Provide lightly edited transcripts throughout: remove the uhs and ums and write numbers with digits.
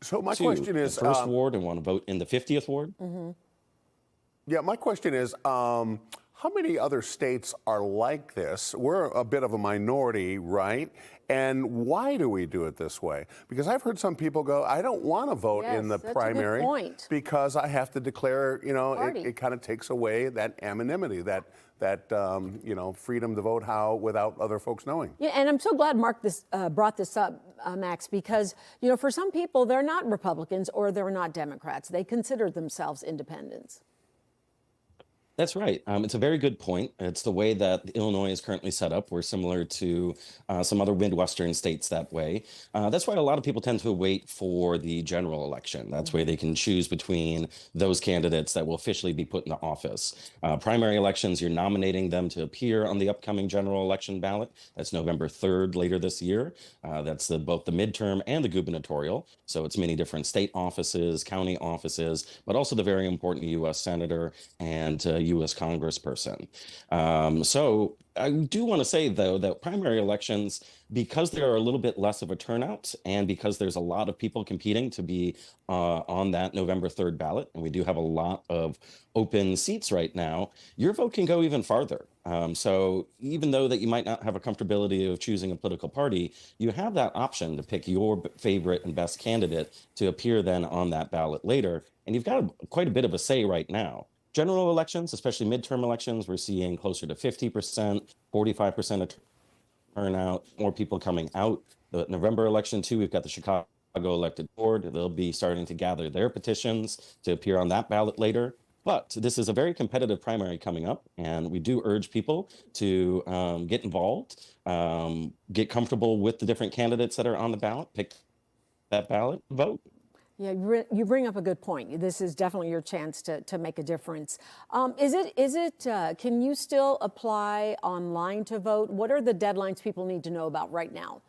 So my to question the is, first ward and want to vote in the 50th ward. yeah, my question is, how many other states are like this? We're a bit of a minority, right? And why do we do it this way? Because I've heard some people go, I don't want to vote in the Yes, that's a good primary point. because I have to declare, Party. it kind of takes away that anonymity, that freedom to vote how without other folks knowing. Yeah, and I'm so glad Mark brought this up, Max, because for some people they're not Republicans or they're not Democrats. They consider themselves independents. That's right. It's a very good point. It's the way that Illinois is currently set up. We're similar to some other Midwestern states that way. That's why a lot of people tend to wait for the general election. That's where they can choose between those candidates that will officially be put into office. Primary elections, you're nominating them to appear on the upcoming general election ballot. That's November 3rd later this year. That's both the midterm and the gubernatorial. So it's many different state offices, county offices, but also the very important U.S. Senator and U.S. Congressperson. So I do want to say, though, that primary elections, because there are a little bit less of a turnout and because there's a lot of people competing to be on that November 3rd ballot, and we do have a lot of open seats right now, your vote can go even farther. So even though that you might not have a comfortability of choosing a political party, you have that option to pick your favorite and best candidate to appear then on that ballot later. And you've got quite a bit of a say right now. General elections, especially midterm elections, we're seeing closer to 50%, 45% of turnout, more people coming out. The November election, too, we've got the Chicago Elected Board. They'll be starting to gather their petitions to appear on that ballot later. But this is a very competitive primary coming up, and we do urge people to get involved, get comfortable with the different candidates that are on the ballot, pick that ballot, vote. Yeah, you bring up a good point. This is definitely your chance to make a difference. Can you still apply online to vote? What are the deadlines people need to know about right now?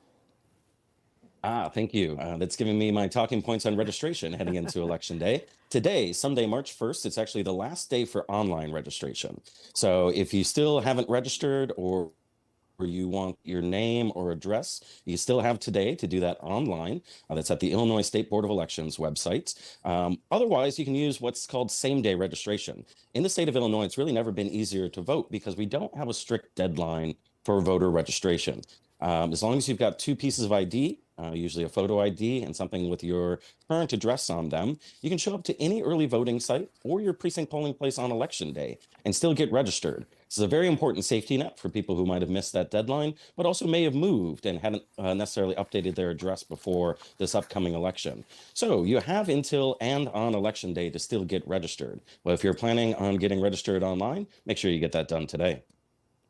Thank you. That's giving me my talking points on registration heading into Election Day. Today, Sunday, March 1st, it's actually the last day for online registration. So if you still haven't registered or you want your name or address, you still have today to do that online. That's at the Illinois State Board of Elections website. Otherwise, you can use what's called same-day registration. In the state of Illinois, it's really never been easier to vote because we don't have a strict deadline for voter registration. As long as you've got 2 pieces of ID, usually a photo ID and something with your current address on them, you can show up to any early voting site or your precinct polling place on Election Day and still get registered. This is a very important safety net for people who might have missed that deadline, but also may have moved and hadn't necessarily updated their address before this upcoming election. So you have until and on Election Day to still get registered. Well, if you're planning on getting registered online, make sure you get that done today.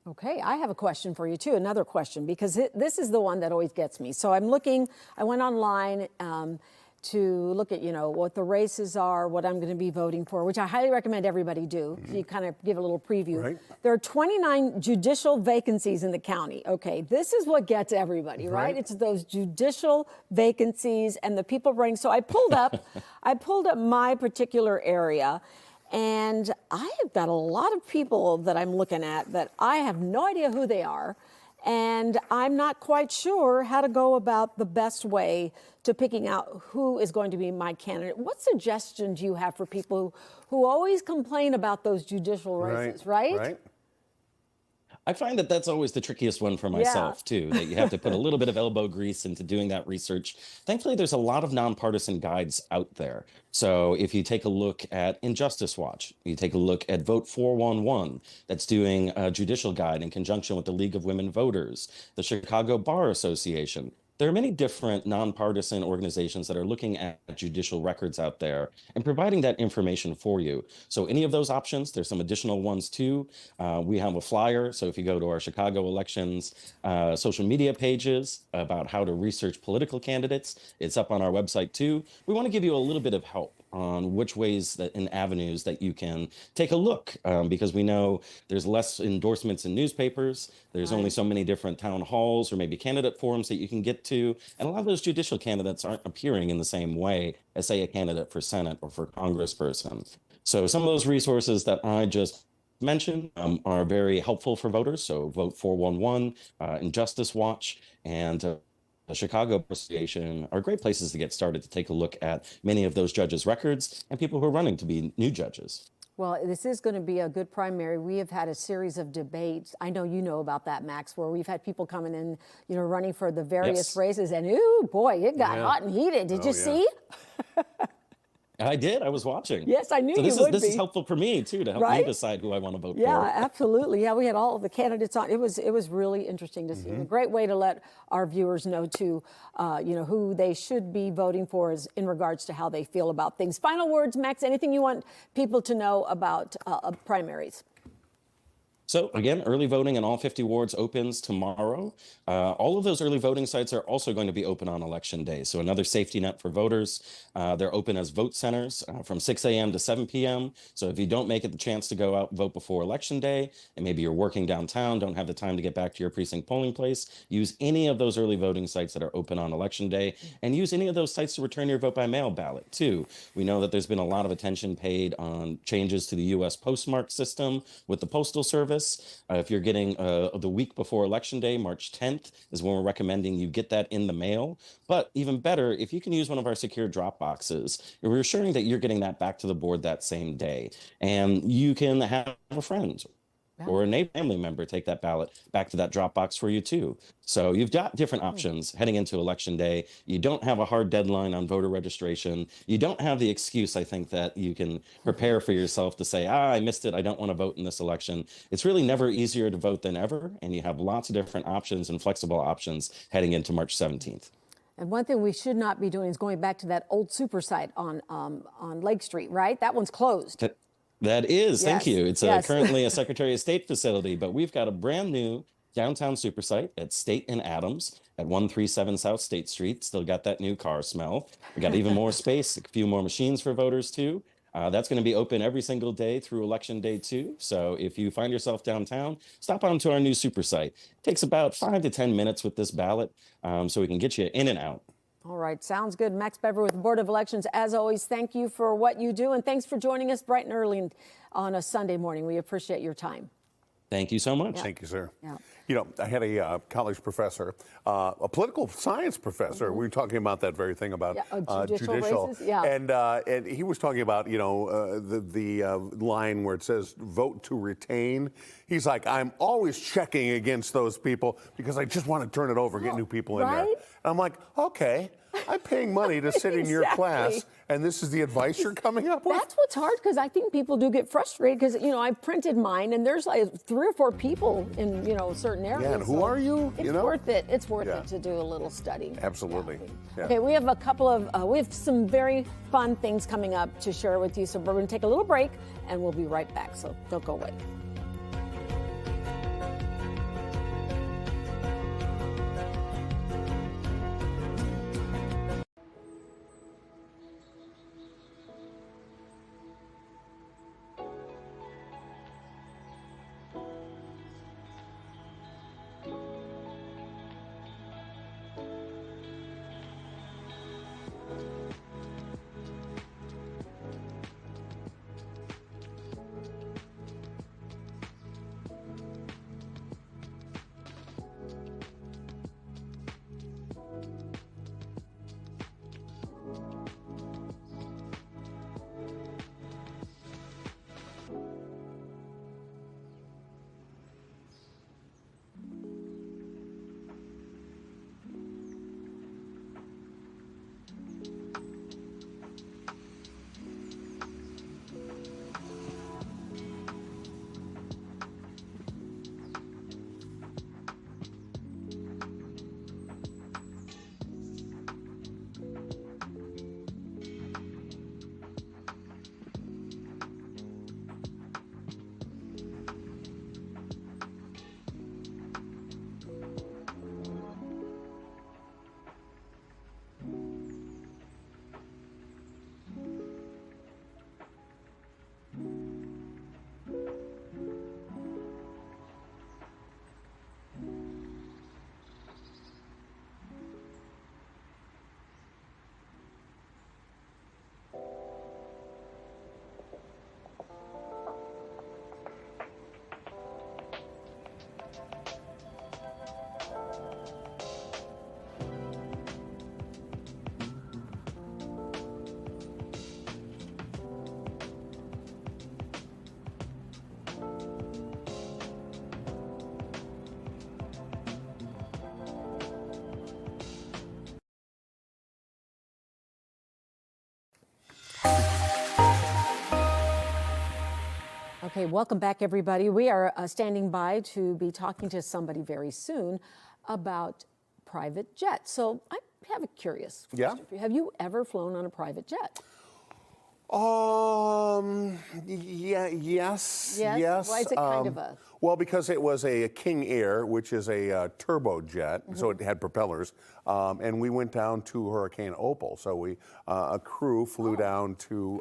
Okay, I have a question for you too, another question, because this is the one that always gets me. So I went online to look at, what the races are, what I'm going to be voting for, which I highly recommend everybody do. So you kind of give a little preview. Right. There are 29 judicial vacancies in the county. Okay, this is what gets everybody, right? It's those judicial vacancies and the people running. So I pulled up my particular area. And I have got a lot of people that I'm looking at that I have no idea who they are. And I'm not quite sure how to go about the best way to picking out who is going to be my candidate. What suggestions do you have for people who always complain about those judicial races, right? I find that that's always the trickiest one for myself, too, that you have to put a little bit of elbow grease into doing that research. Thankfully, there's a lot of nonpartisan guides out there. So if you take a look at Injustice Watch, you take a look at Vote 411, that's doing a judicial guide in conjunction with the League of Women Voters, the Chicago Bar Association. There are many different nonpartisan organizations that are looking at judicial records out there and providing that information for you. So any of those options, there's some additional ones too. We have a flyer. So if you go to our Chicago elections social media pages about how to research political candidates, it's up on our website too. We want to give you a little bit of help on which ways and avenues that you can take a look, because we know there's less endorsements in newspapers. There's only so many different town halls or maybe candidate forums that you can get to. And a lot of those judicial candidates aren't appearing in the same way as, say, a candidate for Senate or for Congressperson. So some of those resources that I just mentioned are very helpful for voters. So Vote 411, Injustice Watch, and the Chicago Association are great places to get started to take a look at many of those judges' records and people who are running to be new judges. Well, this is going to be a good primary. We have had a series of debates. I know you know about that, Max, where we've had people coming in, running for the various races, and ooh, boy, it got hot and heated. Did you see? I did. I was watching. Yes, I knew so you would this be. is helpful for me too to help me decide who I want to vote for. Yeah, absolutely. Yeah, we had all of the candidates on. It was really interesting to see. A great way to let our viewers know too, who they should be voting for is in regards to how they feel about things. Final words, Max. Anything you want people to know about primaries? So again, early voting in all 50 wards opens tomorrow. All of those early voting sites are also going to be open on election day. So another safety net for voters. They're open as vote centers from 6 a.m. to 7 p.m. So if you don't make it the chance to go out and vote before election day, and maybe you're working downtown, don't have the time to get back to your precinct polling place, use any of those early voting sites that are open on election day, and use any of those sites to return your vote by mail ballot too. We know that there's been a lot of attention paid on changes to the U.S. postmark system with the Postal Service. If you're getting the week before Election Day, March 10th, is when we're recommending you get that in the mail. But even better, if you can use one of our secure drop boxes, we're assuring that you're getting that back to the board that same day. And you can have a friend or a family member take that ballot back to that drop box for you too. So you've got different options heading into Election Day. You don't have a hard deadline on voter registration. You don't have the excuse, I think, that you can prepare for yourself to say, I missed it, I don't want to vote in this election. It's really never easier to vote than ever, and you have lots of different options and flexible options heading into March 17th. And one thing we should not be doing is going back to that old super site on Lake Street, right? That one's closed. That is, thank you. It's currently a Secretary of State facility, but we've got a brand new downtown super site at State and Adams at 137 South State Street. Still got that new car smell. We got even more space, a few more machines for voters too. That's going to be open every single day through Election Day too. So if you find yourself downtown, stop on to our new super site. It takes about 5 to 10 minutes with this ballot, so we can get you in and out. All right, sounds good. Max Bever with the Board of Elections. As always, thank you for what you do, and thanks for joining us bright and early on a Sunday morning. We appreciate your time. Thank you so much. Thank you, sir. Yeah. I had a college professor, a political science professor. We were talking about that very thing about judicial races. Yeah. And he was talking about, the line where it says vote to retain. He's like, I'm always checking against those people because I just want to turn it over, get new people in there. And I'm like, okay, I'm paying money to sit in your class, and this is the advice you're coming up with? That's what's hard, because I think people do get frustrated because, I printed mine, and there's like 3 or 4 people in, certain areas. Yeah, and who are you? It's worth it. It's worth it to do a little study. Absolutely. Yeah. Okay, we have we have some very fun things coming up to share with you, so we're going to take a little break, and we'll be right back, so don't go away. Okay, welcome back, everybody. We are standing by to be talking to somebody very soon about private jets. So I have a curious question for you. Have you ever flown on a private jet? Yes. Why is it kind of a... Well, because it was a King Air, which is a turbojet, so it had propellers, and we went down to Hurricane Opal. So we, a crew flew down to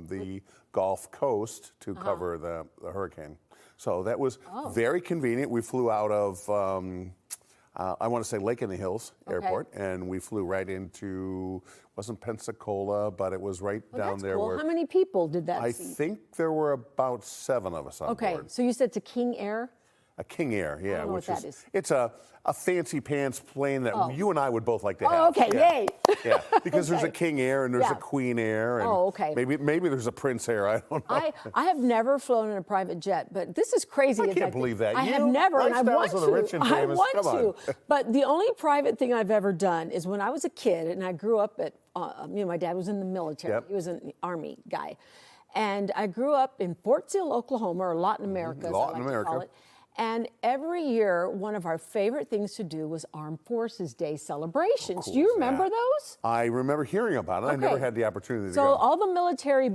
the Gulf Coast to cover the hurricane. So that was very convenient. We flew out of, I want to say Lake in the Hills Airport, and we flew right into, wasn't Pensacola, but it was right down there. Cool. How many people did that I seat? think there were about 7 of us on board. So you said it's a King Air? A King Air, yeah. I don't know what that is. It's a fancy pants plane that you and I would both like to have. Oh, okay, yay. Yeah, because there's a King Air and there's a Queen Air. And maybe there's a Prince Air, I don't know. I have never flown in a private jet, but this is crazy. I can't believe that. I have never, and I want Lifestyles of the rich and to. famous. I Come want on. to. But the only private thing I've ever done is when I was a kid, and I grew up at, my dad was in the military. He was an Army guy. And I grew up in Fort Sill, Oklahoma, or Lawton, America, as I like to call it. And every year, one of our favorite things to do was Armed Forces Day celebrations. Do you remember those? I remember hearing about it. I never had the opportunity to go. So all the military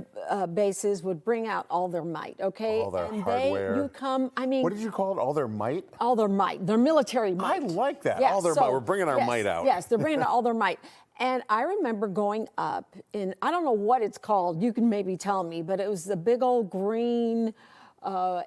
bases would bring out all their might, okay? All their and hardware. you come, I mean... What did you call it? All their might? All their might, their military might. I like that. Yes, All their might. We're bringing our might out. Yes, they're bringing out all their might. And I remember going up in, I don't know what it's called, you can maybe tell me, but it was the big old green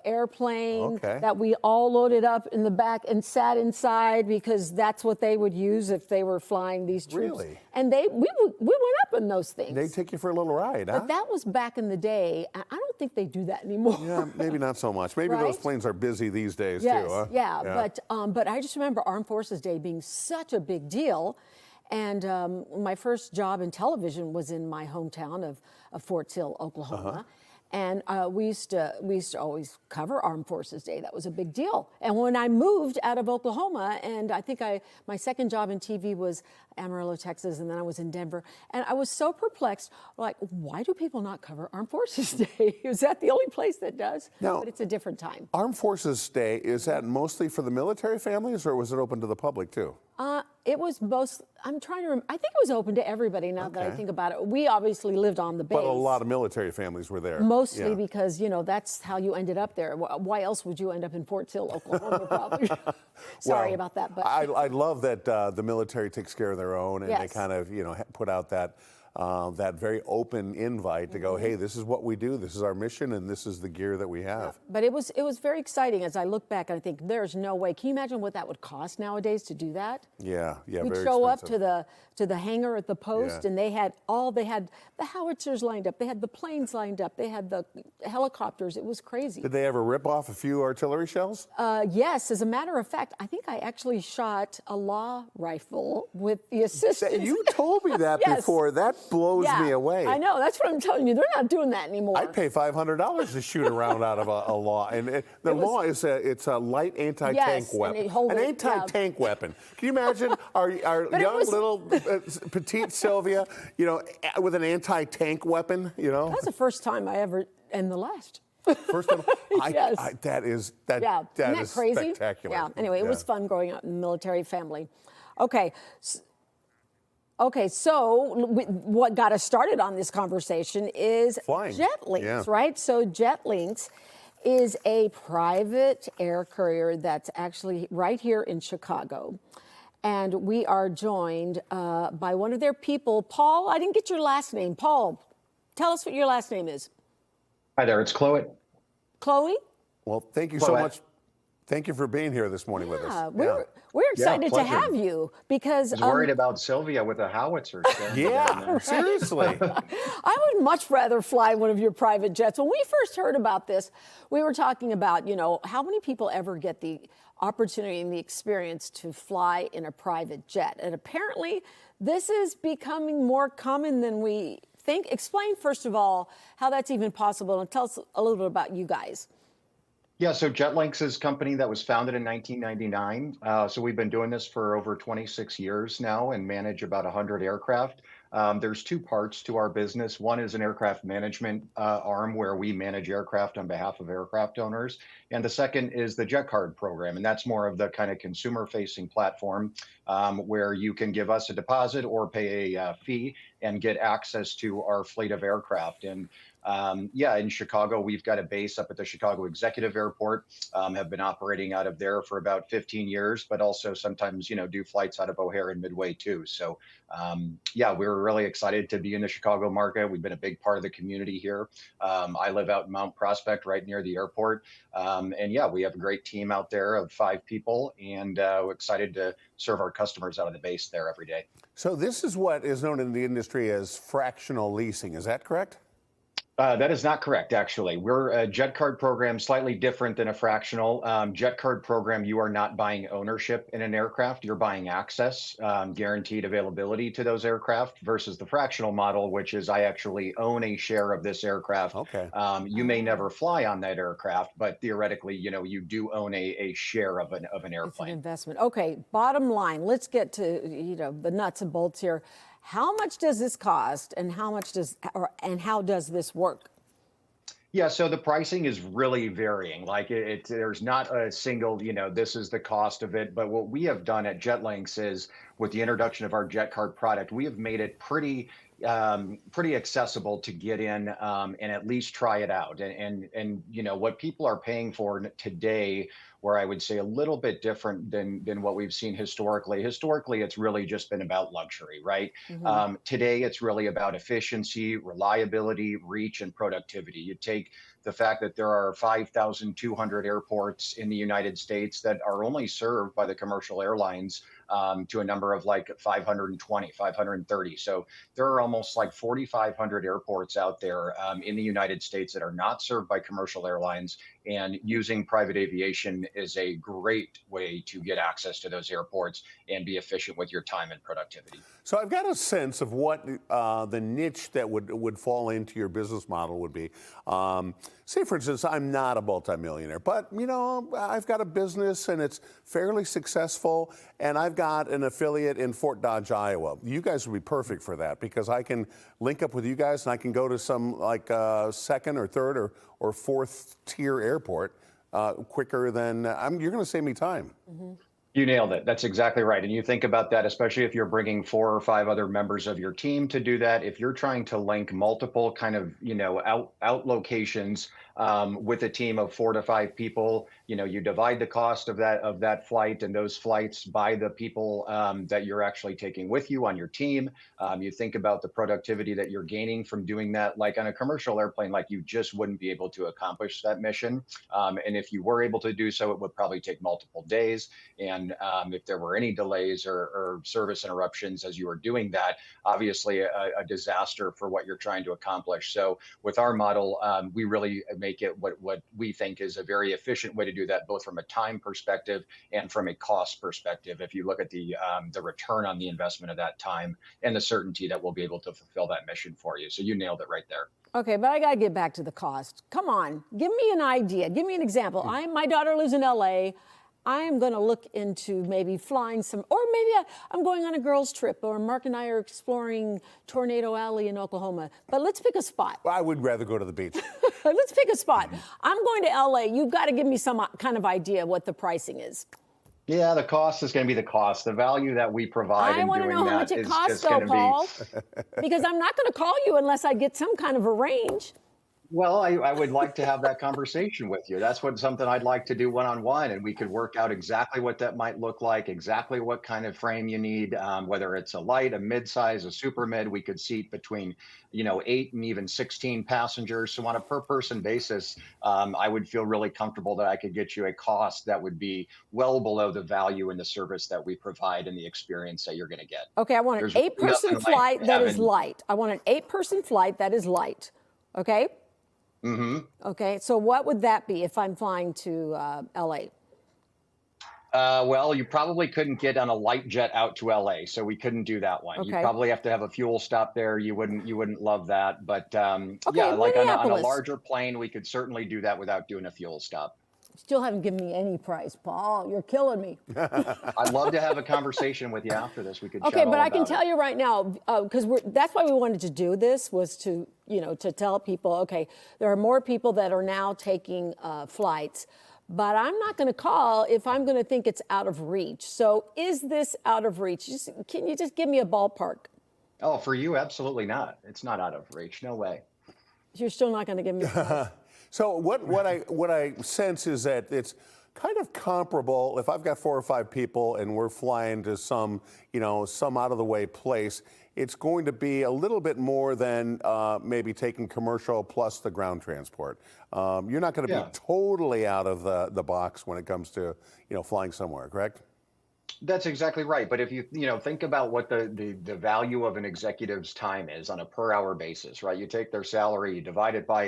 airplane that we all loaded up in the back and sat inside because that's what they would use if they were flying these troops. Really? And we went up in those things. They take you for a little ride, huh? But that was back in the day. I don't think they do that anymore. Yeah, maybe not so much. Maybe those planes are busy these days too. Huh? Yeah. But I just remember Armed Forces Day being such a big deal. And my first job in television was in my hometown of Fort Sill, Oklahoma. And we used to always cover Armed Forces Day. That was a big deal. And when I moved out of Oklahoma, and I think my second job in TV was Amarillo, Texas, and then I was in Denver. And I was so perplexed, like, why do people not cover Armed Forces Day? Is that the only place that does? No. But it's a different time. Armed Forces Day, is that mostly for the military families or was it open to the public too? It was both, I'm trying to remember, I think it was open to everybody now that I think about it. We obviously lived on the base. But a lot of military families were there. Mostly because, that's how you ended up there. Why else would you end up in Fort Sill, Oklahoma, probably? Sorry about that. But I love that the military takes care of their own and they kind of, put out that very open invite to go, hey, this is what we do, this is our mission, and this is the gear that we have. But it was very exciting as I look back and I think there's no way. Can you imagine what that would cost nowadays to do that? Yeah, We'd very show expensive. up to the hangar at the post and they had the howitzers lined up, they had the planes lined up, they had the helicopters. It was crazy. Did they ever rip off a few artillery shells? Yes, as a matter of fact, I think I actually shot a law rifle with the assistance. You told me that before. That blows me away. I know. That's what I'm telling you. They're not doing that anymore. I'd pay $500 to shoot a round out of a law. And the law is a light anti-tank weapon. An anti-tank weapon. Can you imagine our young little petite Sylvia, with an anti-tank weapon? That's the first time I ever, and the last. First time, that is Isn't that crazy? Spectacular. Yeah. Anyway, it was fun growing up in the military family. Okay. So what got us started on this conversation is flying. JetLinks, right? So JetLinks is a private air courier that's actually right here in Chicago. And we are joined by one of their people. Paul, I didn't get your last name. Paul, tell us what your last name is. Hi there, it's Chloe. Chloe? Well, thank you so much. Thank you for being here this morning with us. We're excited to pleasure. have you because I was worried about Sylvia with the howitzer. Seriously. I would much rather fly one of your private jets. When we first heard about this, we were talking about, how many people ever get the opportunity and the experience to fly in a private jet? And apparently, this is becoming more common than we think. Explain, first of all, how that's even possible, and tell us a little bit about you guys. Yeah, so JetLinks is a company that was founded in 1999. So we've been doing this for over 26 years now and manage about 100 aircraft. There's two parts to our business. One is an aircraft management arm where we manage aircraft on behalf of aircraft owners. And the second is the Jet Card program. And that's more of the kind of consumer facing platform where you can give us a deposit or pay a fee and get access to our fleet of aircraft. And yeah, in Chicago, we've got a base up at the Chicago Executive Airport, have been operating out of there for about 15 years, but also sometimes, do flights out of O'Hare and Midway too. So yeah, we're really excited to be in the Chicago market. We've been a big part of the community here. I live out in Mount Prospect, right near the airport. And yeah, we have a great team out there of 5 people, and we're excited to serve our customers out of the base there every day. So this is what is known in the industry as fractional leasing. Is that correct? That is not correct, actually. We're a Jet Card program, slightly different than a fractional. Jet Card program, you are not buying ownership in an aircraft. You're buying access, guaranteed availability to those aircraft, versus the fractional model, which is I actually own a share of this aircraft. Okay. You may never fly on that aircraft, but theoretically, you do own a share of an It's an airplane. investment. Okay, bottom line, let's get to, the nuts and bolts here. How much does this cost, and how does this work? Yeah, so the pricing is really varying. Like there's not a single, this is the cost of it. But what we have done at JetLinks is, with the introduction of our Jet Card product, we have made it pretty accessible to get in and at least try it out. And what people are paying for today, where I would say a little bit different than what we've seen historically. Historically, it's really just been about luxury, right? Today, it's really about efficiency, reliability, reach, and productivity. You take the fact that there are 5,200 airports in the United States that are only served by the commercial airlines, to a number of like 520, 530. So there are almost like 4,500 airports out there in the United States that are not served by commercial airlines. And using private aviation is a great way to get access to those airports and be efficient with your time and productivity. So I've got a sense of what the niche that would fall into your business model would be. Say, for instance, I'm not a multimillionaire, but I've got a business and it's fairly successful, and I've got an affiliate in Fort Dodge, Iowa. You guys would be perfect for that, because I can link up with you guys and I can go to some like second or third or fourth tier airport quicker than you're going to save me time. Mm-hmm. You nailed it. That's exactly right. And you think about that, especially if you're bringing 4 or 5 other members of your team to do that. If you're trying to link multiple kind of, out locations with a team of 4 to 5 people, you divide the cost of that flight and those flights by the people that you're actually taking with you on your team. You think about the productivity that you're gaining from doing that. Like on a commercial airplane, like you just wouldn't be able to accomplish that mission. And if you were able to do so, it would probably take multiple days. And if there were any delays or service interruptions as you were doing that, obviously a disaster for what you're trying to accomplish. So with our model, we really make it what we think is a very efficient way to do that, both from a time perspective and from a cost perspective. If you look at the return on the investment of that time and the certainty that we'll be able to fulfill that mission for you. So you nailed it right there. Okay, but I got to get back to the cost. Come on, give me an idea. Give me an example. My daughter lives in LA. I am going to look into maybe flying or maybe I'm going on a girls' trip, or Mark and I are exploring Tornado Alley in Oklahoma. But let's pick a spot. I would rather go to the beach. Let's pick a spot. I'm going to LA. You've got to give me some kind of idea what the pricing is. Yeah, the cost is going to be the cost. The value that we provide in doing that is just going to be. I want to know how much it costs, though, Paul, because I'm not going to call you unless I get some kind of a range. Well, I would like to have that conversation with you. That's something I'd like to do one-on-one, and we could work out exactly what that might look like, exactly what kind of frame you need, whether it's a light, a mid-size, a super mid. We could seat between, 8 and even 16 passengers. So on a per person basis, I would feel really comfortable that I could get you a cost that would be well below the value and the service that we provide and the experience that you're going to get. Okay, I want an 8-person flight that is light. I want an 8-person flight that is light. Okay? Mm-hmm. Okay, so what would that be if I'm flying to LA? Well, you probably couldn't get on a light jet out to LA, so we couldn't do that one. Okay. You probably have to have a fuel stop there. You wouldn't love that, but okay, yeah, like on a larger plane, we could certainly do that without doing a fuel stop. Still haven't given me any price, Paul. You're killing me. I'd love to have a conversation with you after this. We could Okay, chat all but I can about tell it. you right now, because that's why we wanted to do this, was to, to tell people, okay, there are more people that are now taking flights, but I'm not going to call if I'm going to think it's out of reach. So is this out of reach? Can you just give me a ballpark? Oh, for you, absolutely not. It's not out of reach. No way. You're still not going to give me a price? So what I sense is that it's kind of comparable. If I've got 4 or 5 people and we're flying to some out of the way place, it's going to be a little bit more than maybe taking commercial plus the ground transport. You're not going to be totally out of the box when it comes to flying somewhere, correct? That's exactly right. But if you think about what the value of an executive's time is on a per hour basis, right? You take their salary, you divide it by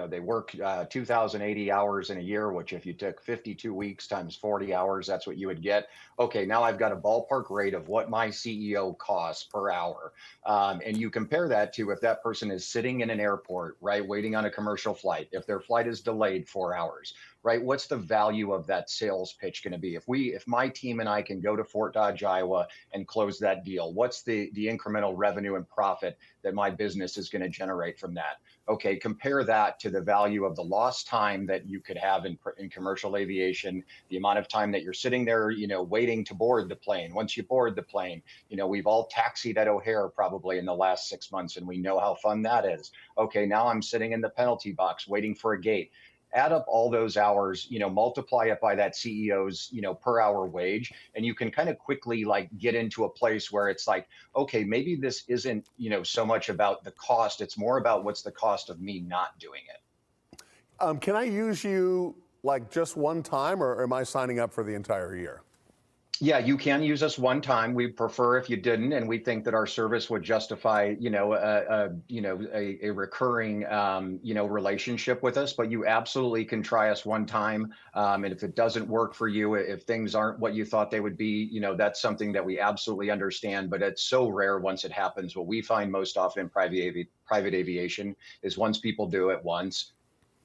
they work 2,080 hours in a year, which if you took 52 weeks times 40 hours, that's what you would get. Okay, now I've got a ballpark rate of what my CEO costs per hour. And you compare that to if that person is sitting in an airport, right, waiting on a commercial flight, if their flight is delayed 4 hours. Right? What's the value of that sales pitch going to be? If my team and I can go to Fort Dodge, Iowa and close that deal, what's the incremental revenue and profit that my business is going to generate from that? Okay, compare that to the value of the lost time that you could have in commercial aviation, the amount of time that you're sitting there, waiting to board the plane. Once you board the plane, we've all taxied at O'Hare probably in the last 6 months, and we know how fun that is. Okay, now I'm sitting in the penalty box waiting for a gate. Add up all those hours, multiply it by that CEO's, per hour wage. And you can kind of quickly get into a place where it's like, okay, maybe this isn't, so much about the cost. It's more about what's the cost of me not doing it. Can I use you just one time, or am I signing up for the entire year? Yeah, you can use us one time. We prefer if you didn't, and we think that our service would justify, a recurring, relationship with us. But you absolutely can try us one time, and if it doesn't work for you, if things aren't what you thought they would be, that's something that we absolutely understand. But it's so rare once it happens. What we find most often in private aviation is once people do it once,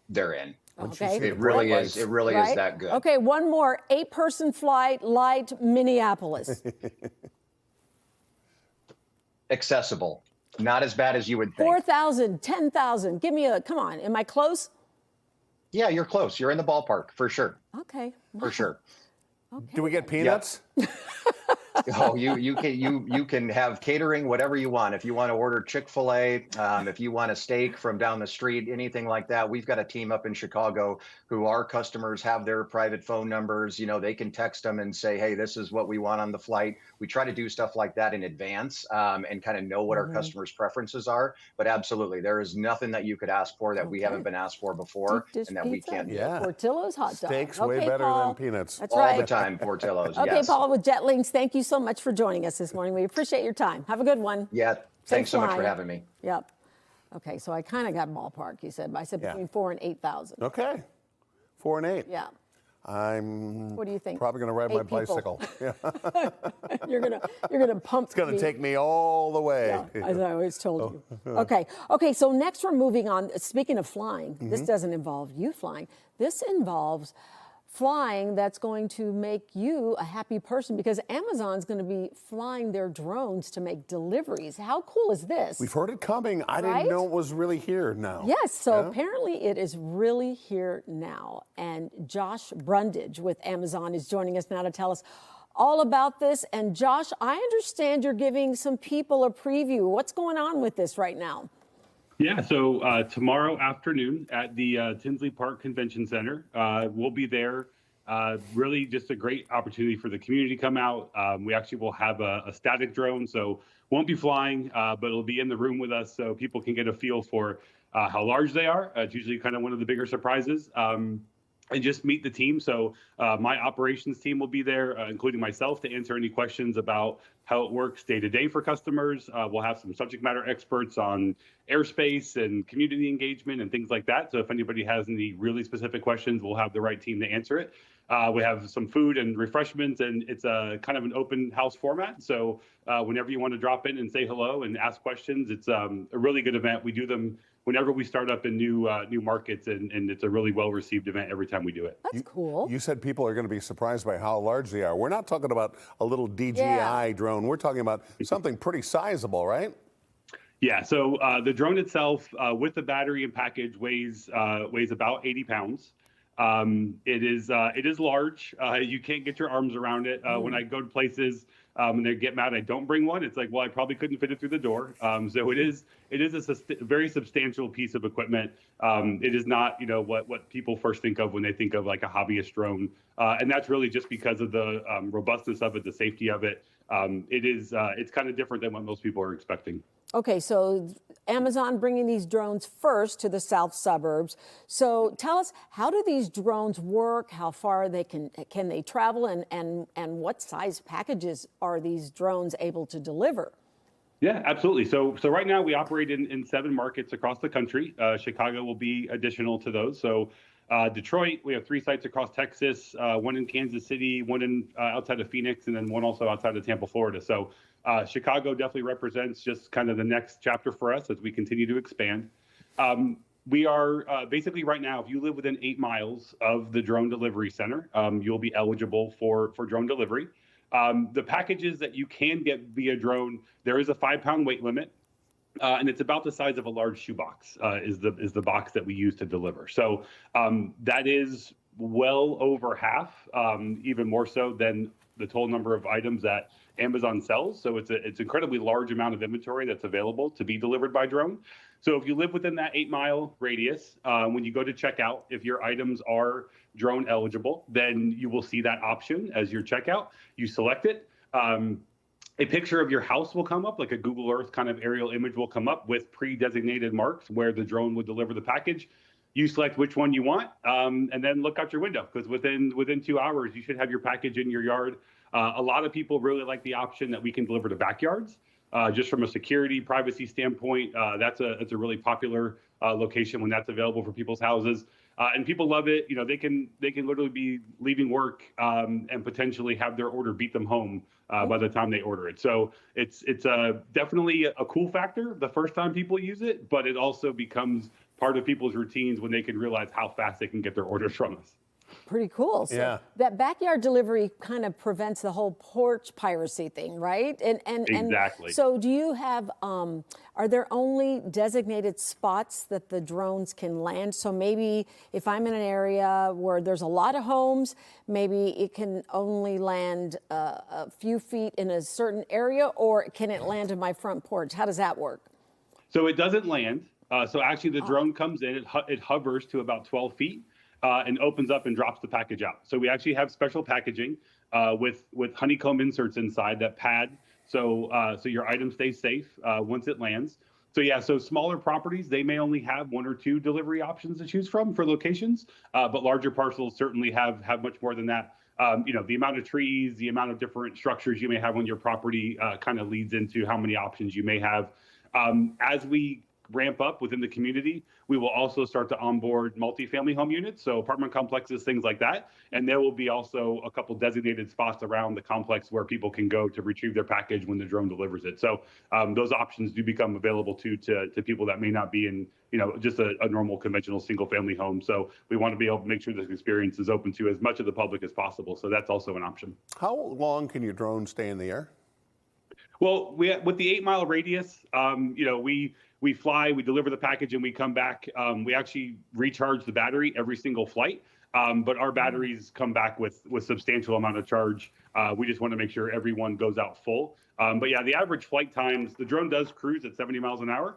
they're in. Okay. It really is. It really is that good. Okay, one more 8-person flight, light, Minneapolis. Accessible. Not as bad as you would think. 4,000, 10,000. Give me come on. Am I close? Yeah, you're close. You're in the ballpark for sure. Okay. For sure. Okay. Do we get peanuts? Oh, you can have catering, whatever you want. If you want to order Chick-fil-A, if you want a steak from down the street, anything like that. We've got a team up in Chicago who our customers have their private phone numbers. They can text them and say, hey, this is what we want on the flight. We try to do stuff like that in advance and kind of know what our customers' preferences are. But absolutely, there is nothing that you could ask for that we haven't been asked for before and that we can't do. Yeah. Portillo's hot dog. Steaks way better Paul. than peanuts. That's All right. the time, Portillo's. Okay, Yes. Paul with JetLinks, thank you so much for joining us this morning. We appreciate your time. Have a good one. Yeah. Thanks so much for flying. having me. Yep. Okay, so I kind of got ballpark, you said. I said between 4,000 and 8,000. Okay. 4 and 8. Yeah. I'm What do you think? probably going to ride 8 my people. bicycle. Yeah. You're gonna pump. It's going to take me all the way. Yeah, as I always told you. Okay. So next we're moving on. Speaking of flying, this doesn't involve you flying. This involves flying that's going to make you a happy person because Amazon's going to be flying their drones to make deliveries. How cool is this? We've heard it coming. I Right? didn't know it was really here now. Yes, so apparently it is really here now. And Josh Brundage with Amazon is joining us now to tell us all about this. And Josh, I understand you're giving some people a preview. What's going on with this right now? Yeah, so tomorrow afternoon at the Tinsley Park Convention Center, we'll be there. Really just a great opportunity for the community to come out. We actually will have a static drone, so won't be flying, but it'll be in the room with us so people can get a feel for how large they are. It's usually kind of one of the bigger surprises. And just meet the team. So my operations team will be there, including myself, to answer any questions about how it works day to day for customers. We'll have some subject matter experts on airspace and community engagement and things like that. So if anybody has any really specific questions, we'll have the right team to answer it. We have some food and refreshments, and it's a kind of an open house format. So whenever you want to drop in and say hello and ask questions, it's a really good event. We do them whenever we start up in new markets, and it's a really well-received event every time we do it. That's cool. You said people are going to be surprised by how large they are. We're not talking about a little DJI drone. We're talking about something pretty sizable, right? Yeah, so the drone itself, with the battery and package, weighs about 80 pounds. It is large. You can't get your arms around it. When I go to places and they get mad I don't bring one, it's like, well, I probably couldn't fit it through the door. So it is a very substantial piece of equipment. It is not, what people first think of when they think of like a hobbyist drone. And that's really just because of the robustness of it, the safety of it. It's kind of different than what most people are expecting. Okay, so Amazon bringing these drones first to the south suburbs. So tell us, how do these drones work? How far can they travel, and what size packages are these drones able to deliver? Yeah, absolutely. So right now we operate in 7 markets across the country. Chicago will be additional to those. So Detroit, we have 3 sites across Texas, 1 in Kansas City, 1 in outside of Phoenix, and then 1 also outside of Tampa, Florida. So Chicago definitely represents just kind of the next chapter for us as we continue to expand. We are basically right now, if you live within 8 miles of the drone delivery center, you'll be eligible for drone delivery. The packages that you can get via drone, there is a 5-pound weight limit. And it's about the size of a large shoebox is the box that we use to deliver. So that is well over half, even more so than the total number of items that Amazon sells. So it's an incredibly large amount of inventory that's available to be delivered by drone. So if you live within that 8-mile radius, when you go to checkout, if your items are drone eligible, then you will see that option as your checkout. You select it. A picture of your house will come up, like a Google Earth kind of aerial image will come up with pre-designated marks where the drone would deliver the package. You select which one you want, and then look out your window, because within 2 hours, you should have your package in your yard. A lot of people really like the option that we can deliver to backyards. Just from a security, privacy standpoint, that's a really popular location when that's available for people's houses. And people love it. They can literally be leaving work and potentially have their order beat them home by the time they order it. So it's definitely a cool factor the first time people use it, but it also becomes part of people's routines when they can realize how fast they can get their orders from us. Pretty cool. So Yeah. that backyard delivery kind of prevents the whole porch piracy thing, right? And Exactly. So do you have, are there only designated spots that the drones can land? So maybe if I'm in an area where there's a lot of homes, maybe it can only land a few feet in a certain area, or can it land in my front porch? How does that work? So it doesn't land. So actually the drone comes in, it hovers to about 12 feet. And opens up and drops the package out. So we actually have special packaging with honeycomb inserts inside that pad, so your item stays safe once it lands. So yeah, so smaller properties, they may only have 1 or 2 delivery options to choose from for locations, but larger parcels certainly have much more than that. The amount of trees, the amount of different structures you may have on your property kind of leads into how many options you may have. As we ramp up within the community, we will also start to onboard multifamily home units, so apartment complexes, things like that. And there will be also a couple designated spots around the complex where people can go to retrieve their package when the drone delivers it. So those options do become available to people that may not be in, just a normal conventional single family home. So we want to be able to make sure this experience is open to as much of the public as possible. So that's also an option. How long can your drone stay in the air? Well, with the 8-mile radius, we fly, we deliver the package, and we come back. We actually recharge the battery every single flight, but our batteries come back with substantial amount of charge. We just want to make sure everyone goes out full. But yeah, the average flight times, the drone does cruise at 70 miles an hour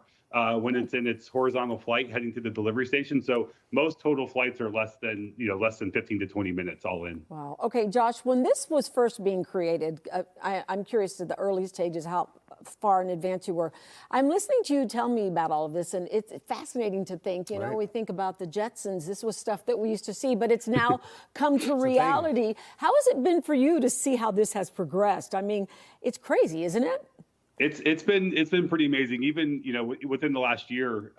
when it's in its horizontal flight heading to the delivery station. So most total flights are less than 15 to 20 minutes all in. Wow. Okay, Josh, when this was first being created, I'm curious to the early stages, how far in advance you were. I'm listening to you tell me about all of this, and it's fascinating to think, Right. we think about the Jetsons. This was stuff that we used to see, but it's now come to reality. How has it been for you to see how this has progressed? I mean, it's crazy, isn't it? It's been pretty amazing. Even, within the last year,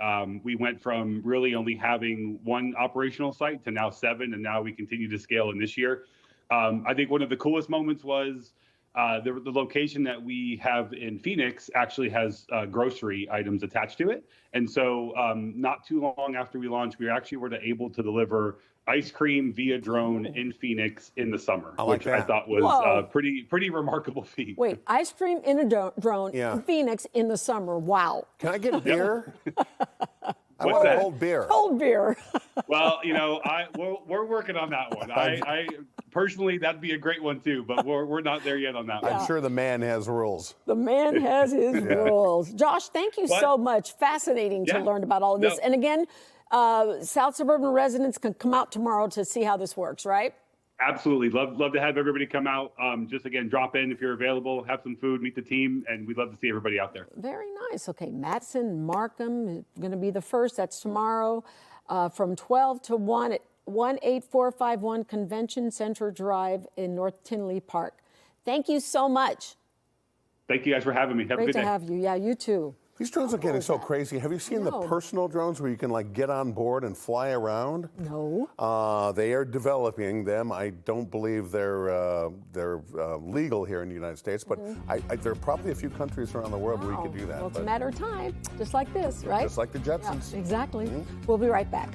we went from really only having one operational site to now 7, and now we continue to scale in this year. I think one of the coolest moments was the location that we have in Phoenix actually has grocery items attached to it. And so not too long after we launched, we actually were able to deliver ice cream via drone in Phoenix in the summer, which I thought was a pretty remarkable feat. Wait, ice cream in a drone in Phoenix in the summer. Wow. Can I get a beer? I What's want that? a cold beer. Cold beer. Well, we're working on that one. I personally, that'd be a great one too, but we're not there yet on that one. I'm sure the man has rules. The man has his rules. Josh, thank you so much. Fascinating to learn about all of this. And again, South Suburban residents can come out tomorrow to see how this works, right? Absolutely. Love to have everybody come out. Just again, drop in if you're available, have some food, meet the team, and we'd love to see everybody out there. Very nice. Okay, Matson, Markham is going to be the first. That's tomorrow from 12 to 1 at 18451 Convention Center Drive in North Tinley Park. Thank you so much. Thank you guys for having me. Have a good day. Great to have you. Yeah, you too. These drones are getting so crazy. Have you seen the personal drones where you can get on board and fly around? No. They are developing them. I don't believe they're legal here in the United States, but there are probably a few countries around the world where we could do that. Well, it's a matter of time, just like this, right? Just like the Jetsons. Yeah, exactly. We'll be right back.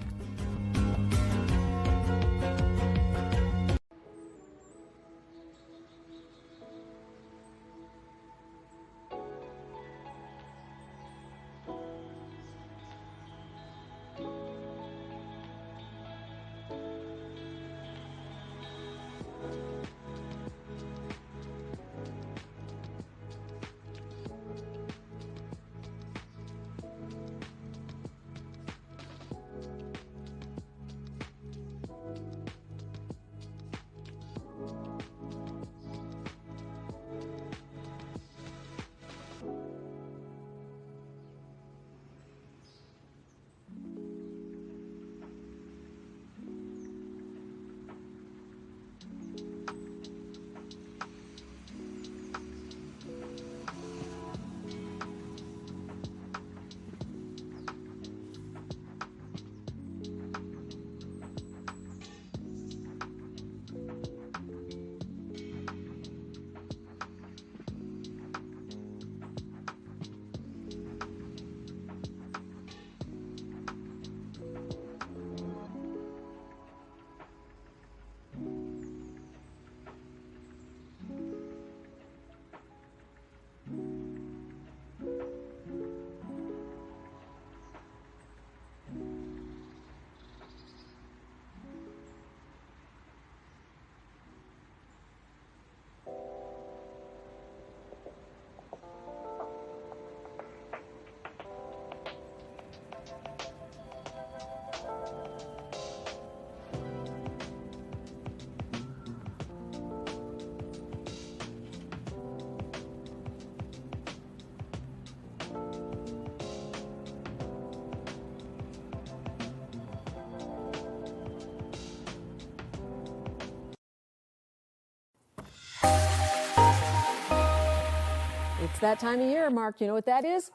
It's that time of year, Mark. You know what that is?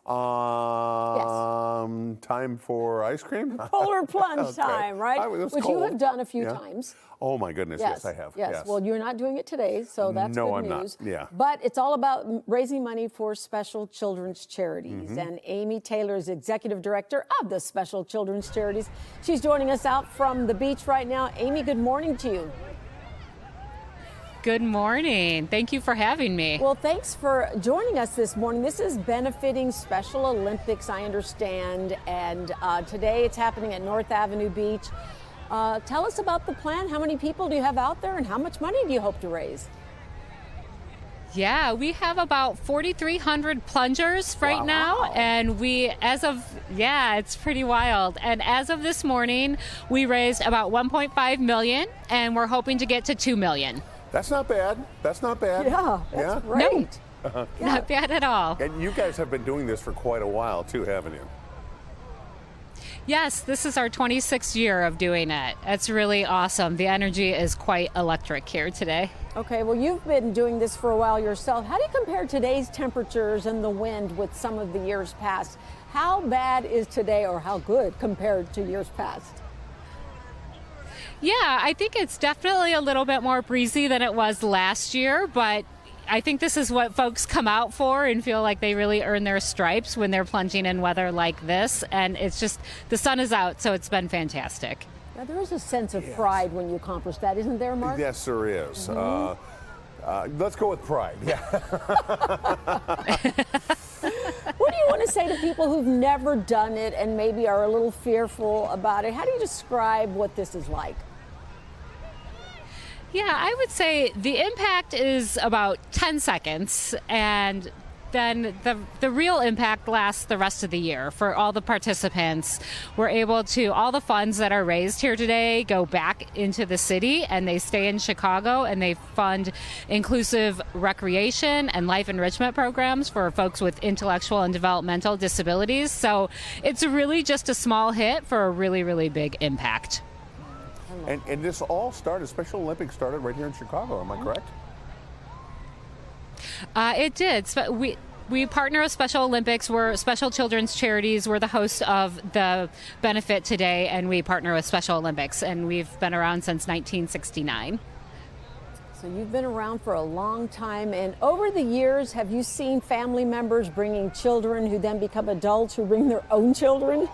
Time for ice cream? Polar plunge time, right? Which you have done a few times. Oh my goodness, yes, I have. Yes. Well, you're not doing it today, so that's no, good I'm news. not. Yeah. But it's all about raising money for special children's charities. And Amy Taylor is executive director of the Special Children's Charities. She's joining us out from the beach right now. Amy, good morning to you. Good morning. Thank you for having me. Well, thanks for joining us this morning. This is benefiting Special Olympics, I understand, and today it's happening at North Avenue Beach. Tell us about the plan. How many people do you have out there, and how much money do you hope to raise? Yeah, we have about 4,300 plungers right now, and it's pretty wild. And as of this morning, we raised about 1.5 million, and we're hoping to get to 2 million. That's not bad. That's not bad. Yeah, that's great. No, not bad at all. And you guys have been doing this for quite a while too, haven't you? Yes, this is our 26th year of doing it. It's really awesome. The energy is quite electric here today. Okay, well, you've been doing this for a while yourself. How do you compare today's temperatures and the wind with some of the years past? How bad is today, or how good compared to years past? Yeah, I think it's definitely a little bit more breezy than it was last year, but I think this is what folks come out for and feel like they really earn their stripes when they're plunging in weather like this. And it's just, the sun is out, so it's been fantastic. Now, there is a sense of pride when you accomplish that, isn't there, Mark? Yes, there is. Let's go with pride. Yeah. What do you want to say to people who've never done it and maybe are a little fearful about it? How do you describe what this is like? Yeah, I would say the impact is about 10 seconds, and then the real impact lasts the rest of the year for all the participants. We're able to, all the funds that are raised here today go back into the city, and they stay in Chicago, and they fund inclusive recreation and life enrichment programs for folks with intellectual and developmental disabilities. So it's really just a small hit for a really, really big impact. And this all started, Special Olympics started right here in Chicago, am I correct? It did. We partner with Special Olympics. We're Special Children's Charities. We're the host of the benefit today, and we partner with Special Olympics, and we've been around since 1969. So you've been around for a long time, and over the years, have you seen family members bringing children who then become adults who bring their own children?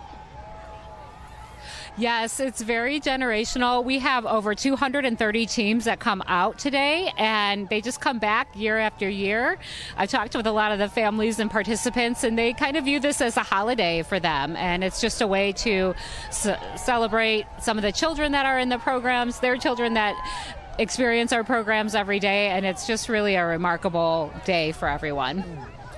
Yes, it's very generational. We have over 230 teams that come out today, and they just come back year after year. I've talked with a lot of the families and participants, and they kind of view this as a holiday for them, and it's just a way to celebrate some of the children that are in the programs, their children that experience our programs every day, and it's just really a remarkable day for everyone.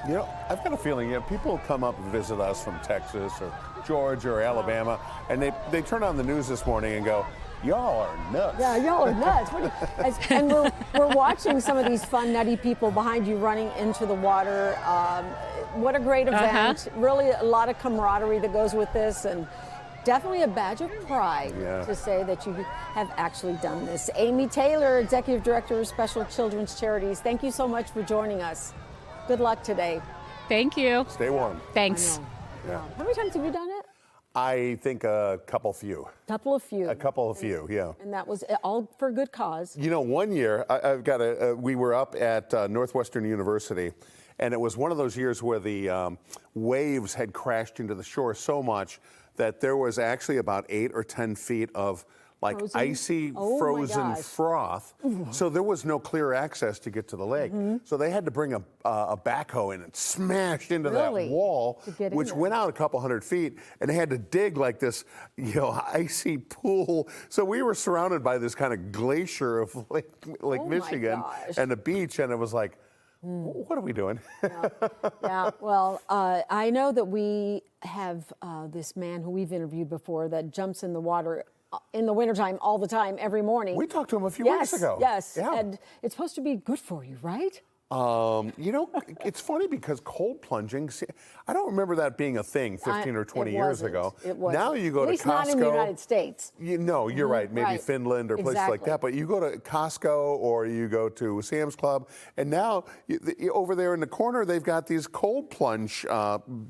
You know, I've got a feeling, people come up and visit us from Texas or Georgia or Alabama, and they turn on the news this morning and go, y'all are nuts. Yeah, y'all are nuts. And we're watching some of these fun, nutty people behind you running into the water. What a great event. Really a lot of camaraderie that goes with this, and definitely a badge of pride to say that you have actually done this. Amy Taylor, Executive Director of Special Children's Charities, thank you so much for joining us. Good luck today. Thank you. Stay warm. Thanks. Yeah. How many times have you done it? I think a couple few. A couple of few, yeah. And that was all for a good cause. You know, one year, we were up at Northwestern University, and it was one of those years where the waves had crashed into the shore so much that there was actually about 8 or 10 feet of icy frozen froth. So there was no clear access to get to the lake. So they had to bring a backhoe in and smashed into that wall, which went out a couple hundred feet, and they had to dig like this, icy pool. So we were surrounded by this kind of glacier of Lake Michigan and the beach, and it was like, what are we doing? Well, I know that we have this man who we've interviewed before that jumps in the water in the wintertime all the time, every morning. We talked to him a few weeks ago. Yes, and it's supposed to be good for you, right? It's funny because cold plunging, I don't remember that being a thing 15 or 20 years ago. It wasn't. Now you go to Costco. At least not in the United States. You're right. Maybe Finland or places like that. But you go to Costco or you go to Sam's Club, and now over there in the corner, they've got these cold plunge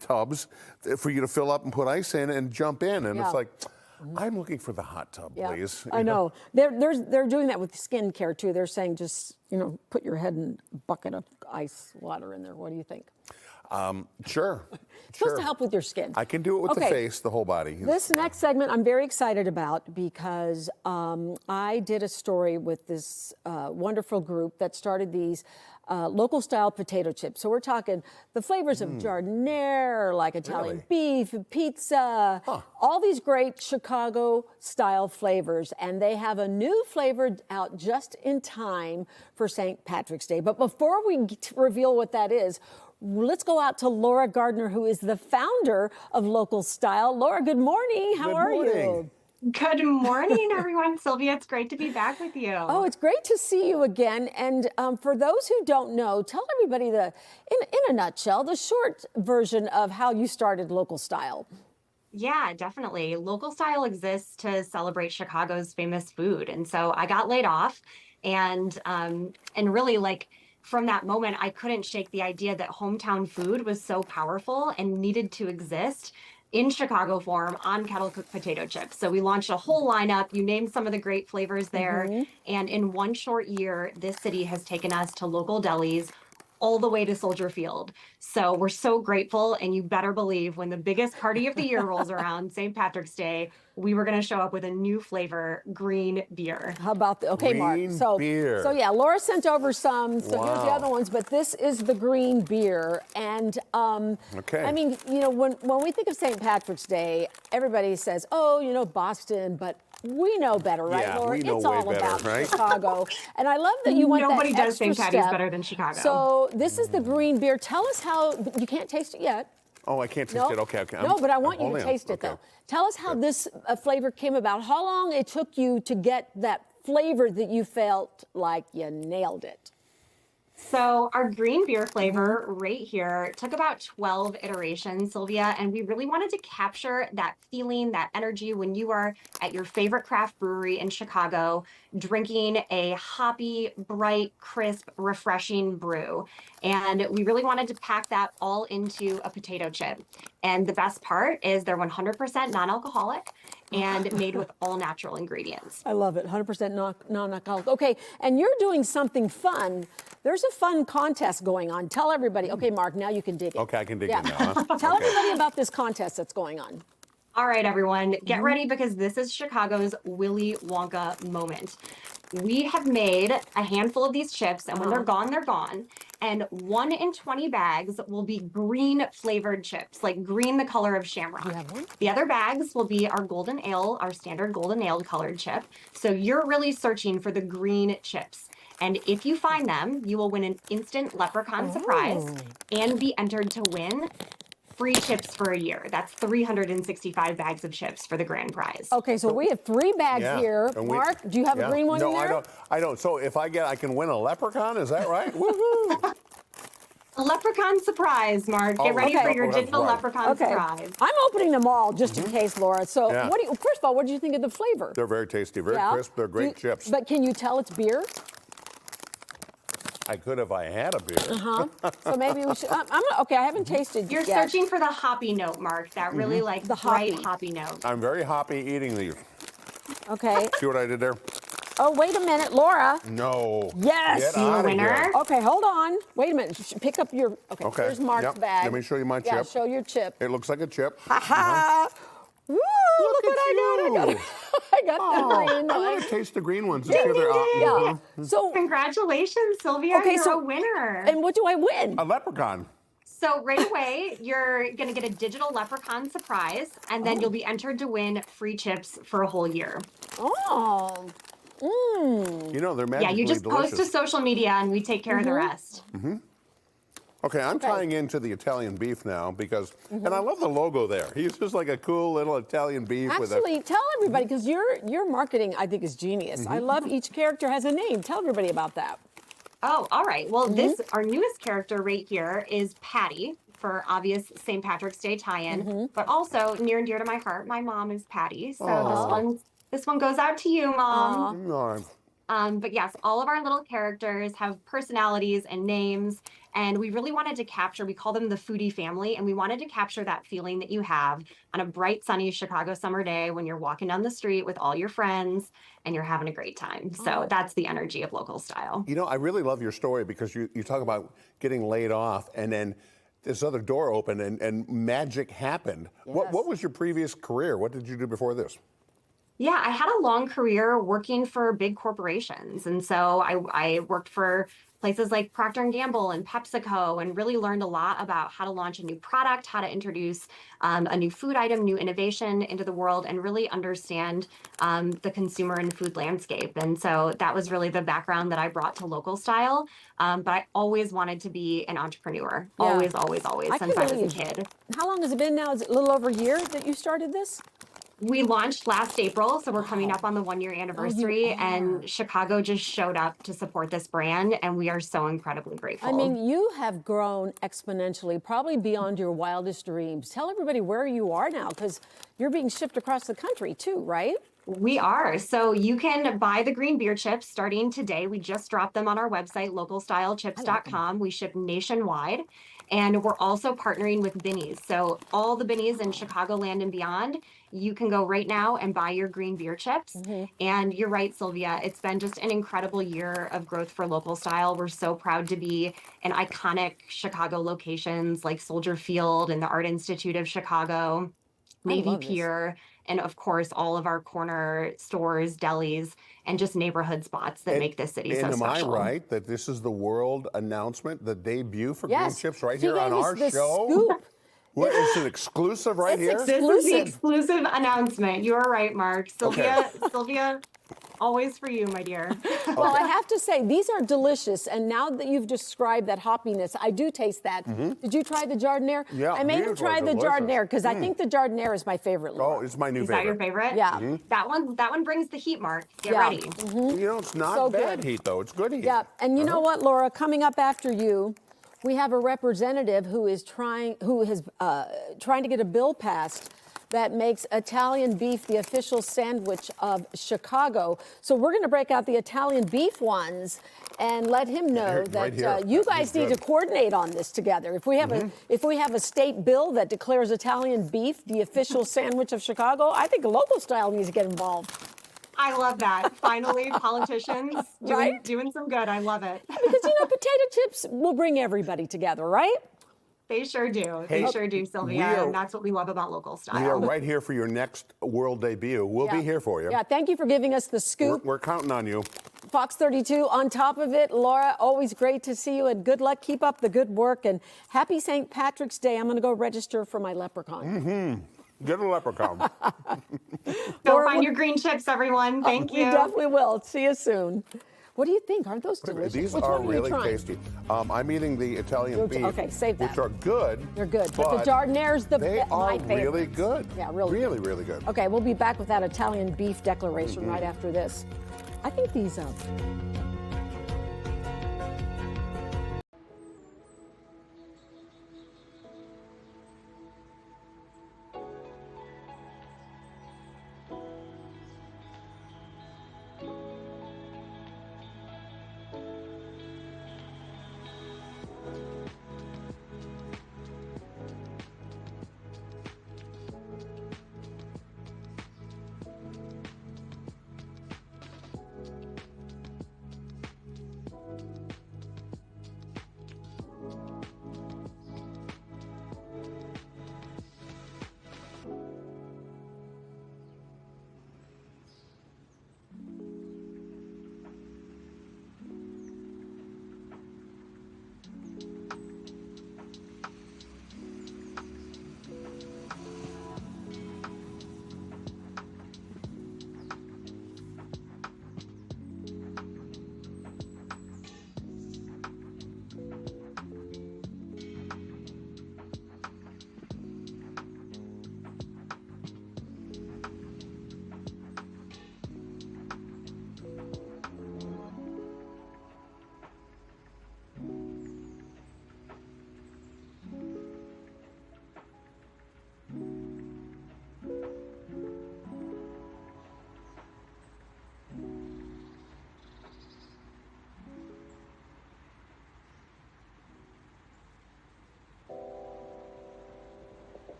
tubs for you to fill up and put ice in and jump in. And it's like, I'm looking for the hot tub, please. I know. They're doing that with skincare too. They're saying just, put your head in a bucket of ice water in there. What do you think? Sure. It's supposed to help with your skin. I can do it with the face, the whole body. This next segment I'm very excited about because I did a story with this wonderful group that started these local style potato chips. So we're talking the flavors of giardiniera, like Italian beef, pizza, all these great Chicago style flavors. And they have a new flavor out just in time for St. Patrick's Day. But before we reveal what that is, let's go out to Laura Gardner, who is the founder of Local Style. Laura, good morning. How are you? Good morning, everyone. Sylvia, it's great to be back with you. Oh, it's great to see you again. And for those who don't know, tell everybody in a nutshell, the short version of how you started Local Style. Yeah, definitely. Local style exists to celebrate Chicago's famous food. And so I got laid off and really like from that moment, I couldn't shake the idea that hometown food was so powerful and needed to exist in Chicago form on kettle cooked potato chips. So we launched a whole lineup. You named some of the great flavors there. And in one short year, this city has taken us to local delis all the way to Soldier Field. So we're so grateful. And you better believe when the biggest party of the year rolls around, St. Patrick's Day, we were going to show up with a new flavor, green beer. How about the, okay, Mark. Green So, beer. so yeah, Laura sent over some. So here's the Wow. other ones, but this is the green beer. And Okay. I mean, you know, when we think of St. Patrick's Day, everybody says, oh, you know, Boston, but we know better, right, Yeah, Laura? we know it's way all better, about right? Chicago. And I love that you went Nobody that does extra St. Patty's step. better than Chicago. So this is the green beer. Tell us how, you can't taste it yet. Oh, I can't taste No, it. Okay, okay. No, but I want you holding to on. taste it, Okay. though. Tell us how this flavor came about. How long it took you to get that flavor that you felt like you nailed it? So our green beer flavor right here took about 12 iterations, Sylvia, and we really wanted to capture that feeling, that energy when you are at your favorite craft brewery in Chicago, drinking a hoppy, bright, crisp, refreshing brew. And we really wanted to pack that all into a potato chip. And the best part is they're 100% non-alcoholic and made with all natural ingredients. I love it. 100% non-alcoholic. Okay, and you're doing something fun. There's a fun contest going on. Tell everybody. Okay, Mark, now you can dig it. Okay, I can dig Yeah. it now. Huh? Tell Okay. everybody about this contest that's going on. All right, everyone, get ready because this is Chicago's Willy Wonka moment. We have made a handful of these chips, and when they're gone, they're gone. And 1 in 20 bags will be green flavored chips, like green, the color of shamrock. You have one? The other bags will be our golden ale, our standard golden ale colored chip. So you're really searching for the green chips. And if you find them, you will win an instant leprechaun surprise and be entered to win free chips for a year. That's 365 bags of chips for the grand prize. Okay, so we have 3 bags Yeah. here. And we- Mark, do you have a Yeah. green one no, in there? I don't. So if I can win a leprechaun, is that right? Woohoo! A leprechaun surprise, Mark. Get Oh, ready okay. for your Leprechaun digital surprise. leprechaun Okay. surprise. I'm opening them all just in case, Laura. So Yeah. first of all, what did you think of the flavor? They're very tasty, very Yeah? crisp. They're great chips. But can you tell it's beer? I could if I had a beer. So maybe we should. Okay, I haven't tasted You're yet. searching for the hoppy note, Mark. That really like The bright hoppy. hoppy note. I'm very hoppy eating these. Okay. See what I did there? Oh, wait a minute, Laura. No. Yes. Get You outta winner. here. Okay, hold on. Wait a minute. Pick up your. Okay. Okay, Here's Mark's yep. bag. Let me show you my Yeah, chip. show your chip. It looks like a chip. Ha ha! Woo! Look what I got. I got Oh, the green I one. want to taste the green ones. and see if they're Yeah. So, Congratulations, Sylvia. Okay, You're so- a winner. and what do I win? A leprechaun. So right away, you're going to get a digital leprechaun surprise, and then you'll be entered to win free chips for a whole year. Oh. You know, they're magically Yeah, you just delicious. post to social media, and we take care of the rest. Okay, I'm tying into the Italian beef now because, and I love the logo there. He's just like a cool little Italian beef with a. Actually, tell everybody because your marketing I think is genius. I love each character has a name. Tell everybody about that. Oh, all right. Well, this our newest character right here is Patty for obvious St. Patrick's Day tie-in, but also near and dear to my heart, my mom is Patty. So this one goes out to you, Mom. No, But yes, all of our little characters have personalities and names, and we really wanted to capture, we call them the foodie family, and we wanted to capture that feeling that you have on a bright, sunny Chicago summer day when you're walking down the street with all your friends and you're having a great time. So that's the energy of local style. You know, I really love your story because you talk about getting laid off and then this other door opened and magic happened. What was your previous career? What did you do before this? Yeah, I had a long career working for big corporations. And so I worked for places like Procter & Gamble and PepsiCo and really learned a lot about how to launch a new product, how to introduce a new food item, new innovation into the world, and really understand the consumer and food landscape. And so that was really the background that I brought to local style. But I always wanted to be an entrepreneur. Yeah. Always, always, always, I since can I was a believe- kid. How long has it been now? Is it a little over a year that you started this? We launched last April, so we're coming up on the 1 year anniversary, and Chicago just showed up to support this brand, and we are so incredibly grateful. I mean, you have grown exponentially, probably beyond your wildest dreams. Tell everybody where you are now, because you're being shipped across the country too, right? We are. So you can buy the green beer chips starting today. We just dropped them on our website, localstylechips.com. We ship nationwide. And we're also partnering with Binny's. So all the Binny's in Chicagoland and beyond, you can go right now and buy your green beer chips. And you're right, Sylvia, it's been just an incredible year of growth for Local Style. We're so proud to be in iconic Chicago locations like Soldier Field and the Art Institute of Chicago, Navy Pier, and of course, all of our corner stores, delis, and just neighborhood spots that make this city so special. Am I right that this is the world announcement, the debut for Green Yes. Chips right She here on gave us our the show? scoop. What, it's an exclusive right here? This is the exclusive announcement. You are right, Mark. Sylvia, Sylvia, always for you, my dear. Well, I have to say, these are delicious. And now that you've described that hoppiness, I do taste that. Did you try the Jardiniere? Yeah, I made him these are try the delicious. Jardiniere because I think the Jardiniere is my favorite. Oh, it's my new Is that your favorite. favorite? Yeah. That one brings the heat, Mark. Get Yeah. ready. You know, it's not So bad good. heat, though. It's good heat. Yeah, and you know what, Laura? Coming up after you, we have a representative who is trying to get a bill passed that makes Italian beef the official sandwich of Chicago. So we're going to break out the Italian beef ones and let him know Right here. that you guys need to coordinate on this together. If we have a state bill that declares Italian beef the official sandwich of Chicago, I think Local Style needs to get involved. I love that. Finally, politicians Right? doing some good. I love it. Because, you know, potato chips will bring everybody together, right? They sure do. They sure do, Sylvia. And that's what we love about Local Style. We are right here for your next world debut. We'll be here for you. Yeah, thank you for giving us the scoop. We're counting on you. Fox 32 on top of it. Laura, always great to see you and good luck. Keep up the good work and happy St. Patrick's Day. I'm going to go register for my leprechaun. Get a leprechaun. Go find your green chips, everyone. Thank you. We definitely will. See you soon. What do you think? Aren't those delicious? These Which are one are you really trying? tasty. I'm eating the Italian beef. Okay, save that. Which are good. They're good. But the Jardinaire's they my are favorite. really good. Yeah, really Really good. Okay, we'll be back with that Italian beef declaration right after this. I think these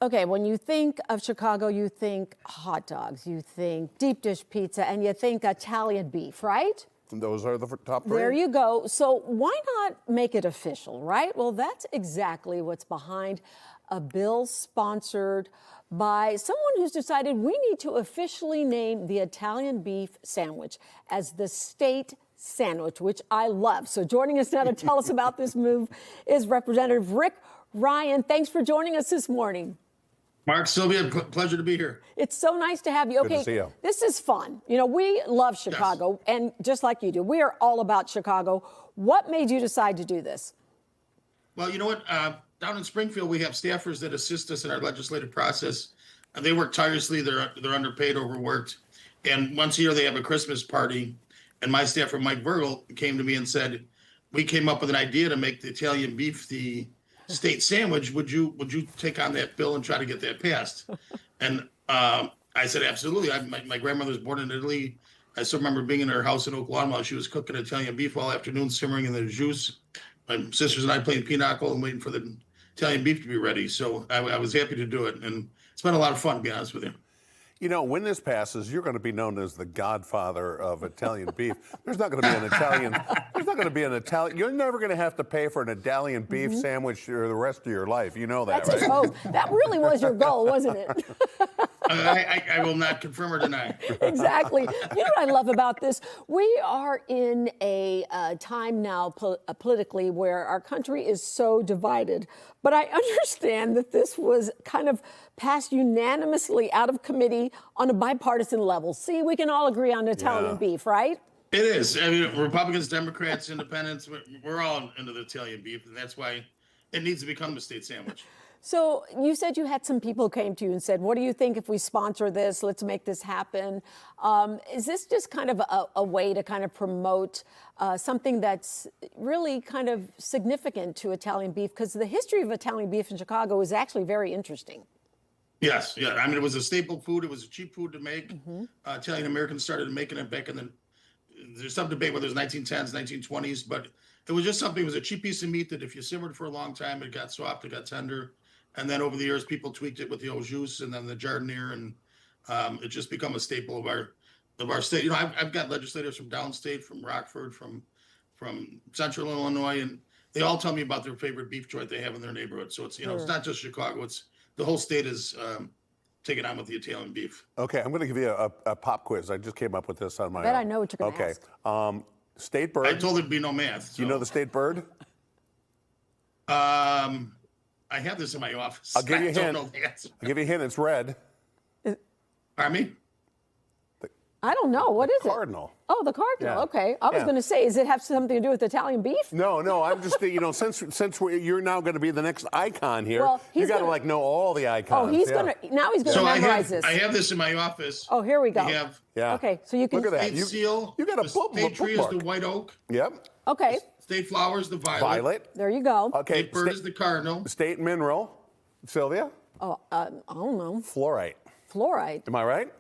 Okay, when you think of Chicago, you think hot dogs, you think deep dish pizza, and you think Italian beef, right? Those are the top three. There you go. So why not make it official, right? Well, that's exactly what's behind a bill sponsored by someone who's decided we need to officially name the Italian beef sandwich as the state sandwich, which I love. So joining us now to tell us about this move is Representative Rick Ryan. Thanks for joining us this morning. Mark, Sylvia, pleasure to be here. It's so nice to have you. Good to see you. This is fun. You know, we love Chicago, and just like you do, we are all about Chicago. What made you decide to do this? Well, you know what? Down in Springfield, we have staffers that assist us in our legislative process. And they work tirelessly. They're underpaid, overworked. And once a year, they have a Christmas party. And my staffer, Mike Virgil, came to me and said, we came up with an idea to make the Italian beef the state sandwich. Would you take on that bill and try to get that passed? And I said, absolutely. My grandmother was born in Italy. I still remember being in her house in Oak Lawn while she was cooking Italian beef all afternoon, simmering in the juice. My sisters and I playing pinochle and waiting for the Italian beef to be ready. So I was happy to do it. And it's been a lot of fun, to be honest with you. You know, when this passes, you're going to be known as the godfather of Italian beef. There's not going to be an Italian. There's not going to be an Italian. You're never going to have to pay for an Italian beef sandwich for the rest of your life. You know that, That's right? his hope. That really was your goal, wasn't it? I will not confirm or deny. Exactly. You know what I love about this? We are in a time now politically where our country is so divided. But I understand that this was kind of passed unanimously out of committee on a bipartisan level. See, we can all agree on Italian beef, right? It is. I mean, Republicans, Democrats, Independents, we're all into the Italian beef, and that's why it needs to become a state sandwich. So you said you had some people who came to you and said, what do you think if we sponsor this? Let's make this happen. Is this just kind of a way to kind of promote something that's really kind of significant to Italian beef? Because the history of Italian beef in Chicago is actually very interesting. Yes, yeah. I mean, it was a staple food. It was a cheap food to make. Italian Americans started making it back in the. There's some debate whether it was 1910s, 1920s, but it was just something. It was a cheap piece of meat that if you simmered for a long time, it got soft, it got tender, and then over the years, people tweaked it with the au jus and then the jardiniere, and it just become a staple of our state. You know, I've got legislators from downstate, from Rockford, from Central Illinois, and they all tell me about their favorite beef joint they have in their neighborhood. So it's it's not just Chicago. It's the whole state is taking on with the Italian beef. Okay, I'm going to give you a pop quiz. I just came up with this on my own. I bet I know what you're going to ask. State bird. I told there'd be no math. Do you know the state bird? I have this in my office. I'll give you a I don't hint. know the answer. I'll give you a hint. It's red. Pardon me? I don't know. What is it? Cardinal. Oh, the cardinal. Yeah. Okay. I was going to say, does it have something to do with Italian beef? No. I'm just, since you're now going to be the next icon here, Well, you he's got to gonna- know all the icons. Oh, he's going to, now he's going to So memorize this. I have this in my office. Oh, here we go. We have Yeah. Okay, so you can. Look at that. state seal. you got a the state tree is the bookmark. white oak. Yep. Okay, State flowers, the violet. Violet. there you go. Okay. State bird is the cardinal. State mineral. Sylvia. Oh, I don't know. Fluorite. Fluoride. Am I right?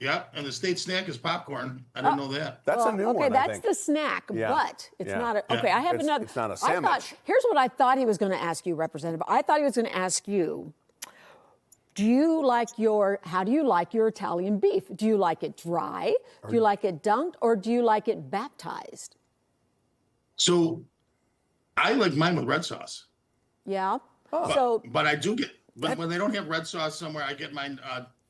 Yeah, and the state snack is popcorn. I didn't know that. That's a new okay, one. I that's think. the snack, Yeah. but it's Yeah. not a. Yeah. Okay, I have It's- another. it's not a I thought, sandwich. here's what I thought he was going to ask you, Representative. I thought he was going to ask you. How do you like your Italian beef? Do you like it dry? Do you like it dunked, or do you like it baptized? So I like mine with red sauce. Yeah. Oh. So But I do get, but when they don't have red sauce somewhere, I get mine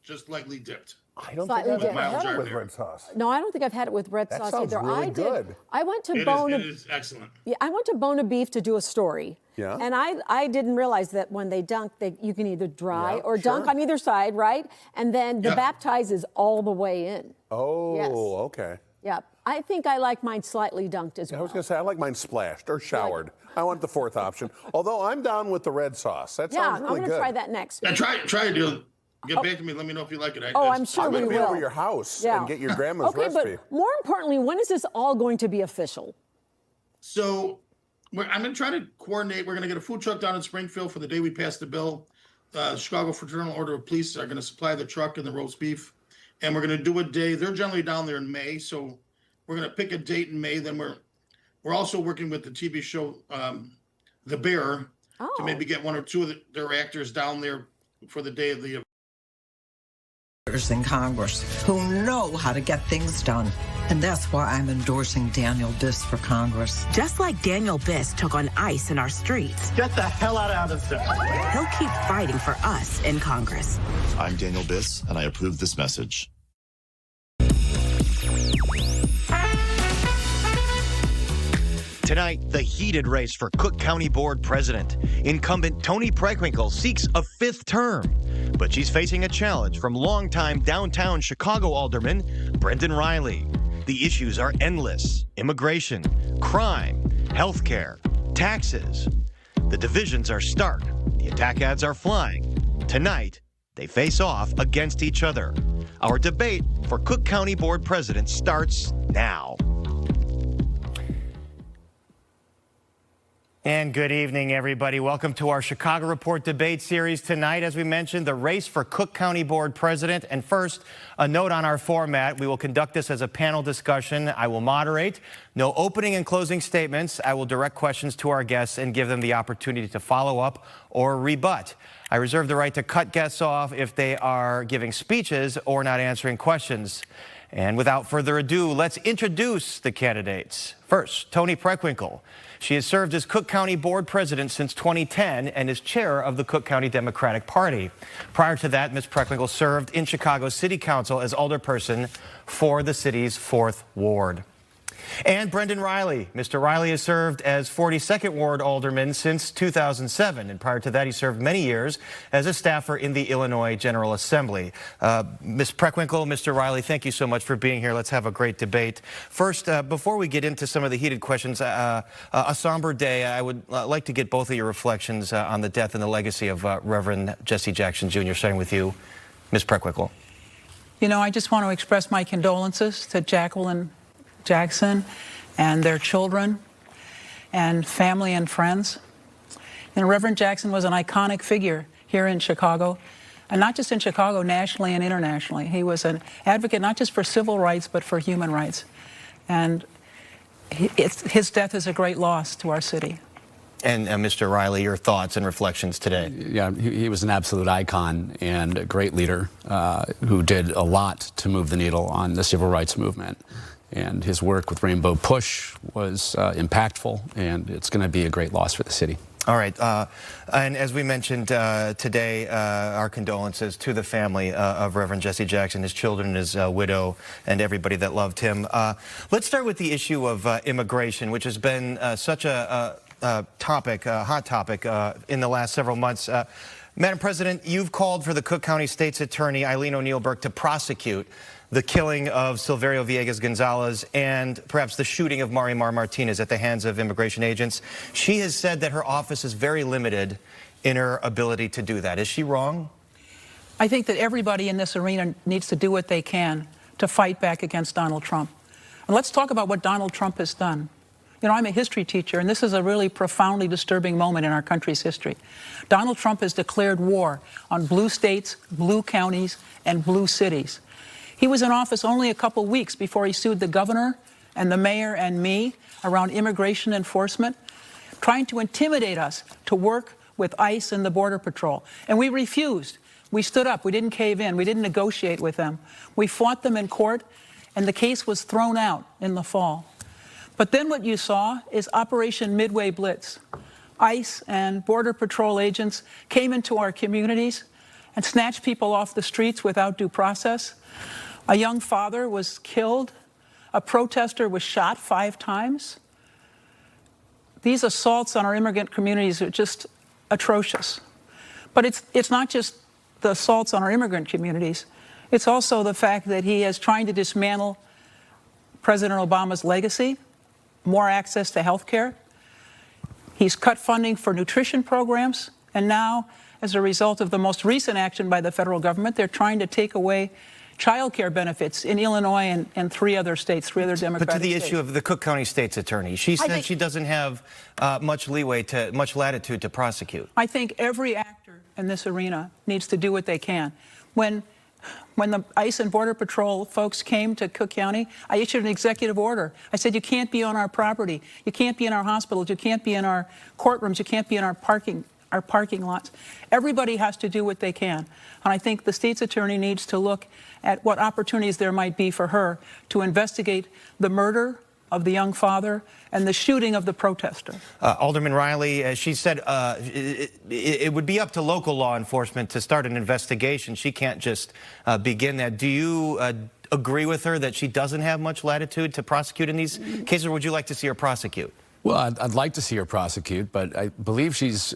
just lightly dipped. I don't Slightly think I've different. ever had it with Mild red sauce. no, I don't think I've had it with red That sauce sounds either. really I did. good. I went to It is excellent. Yeah, I went to Bona Beef to do a story. Yeah. And I didn't realize that when they dunk, you can either dry Yeah, or dunk sure. on either side, right? And then the Yeah. baptize is all the way in. Oh, Yes. okay. Yeah. I think I like mine slightly dunked as I well. was going to say, I like mine splashed or showered. I want the fourth option. Although I'm down with the red sauce. That Yeah, sounds I'm really going to good. try that next. And try it, deal. Get back to me. Let me know if you like it. I'm sure I'm we going to be over will. your house Yeah. and get your grandma's Okay, recipe. but more importantly, when is this all going to be official? So I'm going to try to coordinate. We're going to get a food truck down in Springfield for the day we pass the bill. Chicago Fraternal Order of Police are going to supply the truck and the roast beef. And we're going to do a day. They're generally down there in May. So we're going to pick a date in May. Then we're also working with the TV show The Bear to maybe get one or two of their actors down there for the day of the in Congress who know how to get things done. And that's why I'm endorsing Daniel Biss for Congress. Just like Daniel Biss took on ICE in our streets. Get the hell out of this. He'll keep fighting for us in Congress. I'm Daniel Biss, and I approve this message. Tonight, the heated race for Cook County Board President. Incumbent Toni Preckwinkle seeks a 5th term, but she's facing a challenge from longtime downtown Chicago alderman Brendan Riley. The issues are endless: immigration, crime, healthcare, taxes. The divisions are stark. The attack ads are flying. Tonight, they face off against each other. Our debate for Cook County Board President starts now. And good evening, everybody. Welcome to our Chicago Report debate series tonight. As we mentioned, the race for Cook County Board President. And first, a note on our format. We will conduct this as a panel discussion. I will moderate. No opening and closing statements. I will direct questions to our guests and give them the opportunity to follow up or rebut. I reserve the right to cut guests off if they are giving speeches or not answering questions. And without further ado, let's introduce the candidates. First, Toni Preckwinkle. She has served as Cook County Board President since 2010 and is chair of the Cook County Democratic Party. Prior to that, Ms. Preckwinkle served in Chicago City Council as alderperson for the city's 4th Ward. And Brendan Riley. Mr. Riley has served as 42nd Ward Alderman since 2007, and prior to that he served many years as a staffer in the Illinois General Assembly. Ms. Preckwinkle, Mr. Riley, thank you so much for being here. Let's have a great debate. First, before we get into some of the heated questions, a somber day, I would like to get both of your reflections on the death and the legacy of Reverend Jesse Jackson Jr., starting with you, Ms. Preckwinkle. You know, I just want to express my condolences to Jacqueline Jackson and their children and family and friends. And Reverend Jackson was an iconic figure here in Chicago, and not just in Chicago, nationally and internationally. He was an advocate not just for civil rights, but for human rights. And his death is a great loss to our city. And Mr. Riley, your thoughts and reflections today? Yeah, he was an absolute icon and a great leader who did a lot to move the needle on the civil rights movement. And his work with Rainbow Push was impactful, and it's going to be a great loss for the city. All right. And as we mentioned today, our condolences to the family of Reverend Jesse Jackson, his children, his widow, and everybody that loved him. Let's start with the issue of immigration, which has been such a hot topic in the last several months. Madam President, you've called for the Cook County State's Attorney, Eileen O'Neill Burke, to prosecute the killing of Silverio Villegas Gonzalez and perhaps the shooting of Marimar Martinez at the hands of immigration agents. She has said that her office is very limited in her ability to do that. Is she wrong? I think that everybody in this arena needs to do what they can to fight back against Donald Trump. And let's talk about what Donald Trump has done. You know, I'm a history teacher, and this is a really profoundly disturbing moment in our country's history. Donald Trump has declared war on blue states, blue counties, and blue cities. He was in office only a couple weeks before he sued the governor and the mayor and me around immigration enforcement, trying to intimidate us to work with ICE and the Border Patrol. And we refused. We stood up. We didn't cave in. We didn't negotiate with them. We fought them in court, and the case was thrown out in the fall. But then what you saw is Operation Midway Blitz. ICE and Border Patrol agents came into our communities and snatched people off the streets without due process. A young father was killed. A protester was shot 5 times. These assaults on our immigrant communities are just atrocious. But it's not just the assaults on our immigrant communities. It's also the fact that he is trying to dismantle President Obama's legacy, more access to health care. He's cut funding for nutrition programs, and now, as a result of the most recent action by the federal government, they're trying to take away child care benefits in Illinois and 3 other states, 3 other Democratic states. But to the issue of the Cook County State's Attorney, she said she doesn't have much latitude to prosecute. I think every actor in this arena needs to do what they can. When the ICE and Border Patrol folks came to Cook County, I issued an executive order. I said, you can't be on our property. You can't be in our hospitals. You can't be in our courtrooms. You can't be in our parking our parking lots. Everybody has to do what they can. And I think the state's attorney needs to look at what opportunities there might be for her to investigate the murder of the young father and the shooting of the protester. Alderman Riley, she said it would be up to local law enforcement to start an investigation. She can't just begin that. Do you agree with her that she doesn't have much latitude to prosecute in these cases, or would you like to see her prosecute? Well, I'd like to see her prosecute, but I believe she's